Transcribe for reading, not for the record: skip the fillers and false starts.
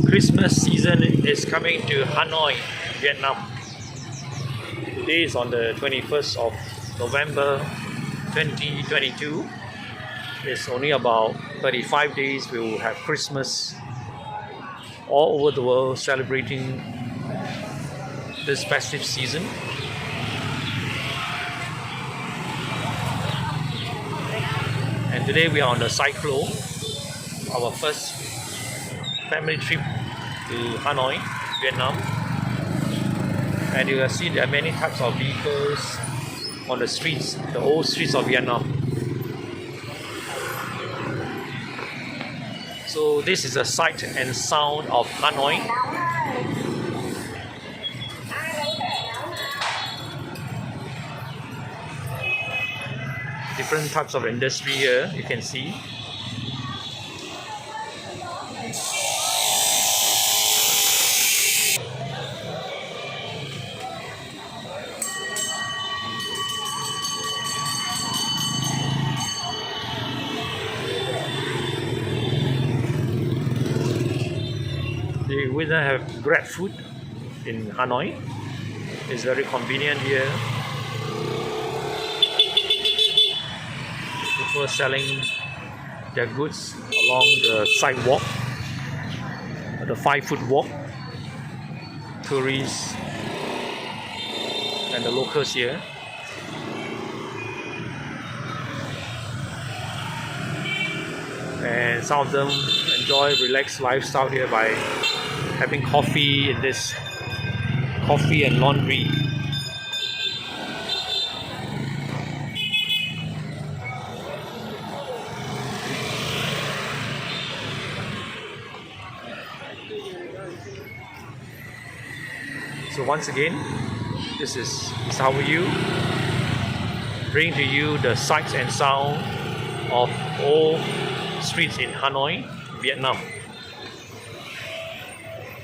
Christmas season is coming to Hanoi, Vietnam. Today is on the 21st of November 2022. It's only about 35 days. We will have Christmas all over the world celebrating this festive season. And today we are on the Cyclo, our first family trip to Hanoi, Vietnam. And you will see there are many types of vehicles on the streets, the old streets of Vietnam. So this is the sight and sound of Hanoi. Different types of industry here, you can see. They will have Grab food in Hanoi. It's very convenient here. People selling their goods along the sidewalk, the 5-foot walk. Tourists and the locals here. And some of them enjoy relaxed lifestyle here by having coffee in this coffee and laundry. So once again, this is how you bring to you the sights and sound of all streets in Hanoi, Vietnam.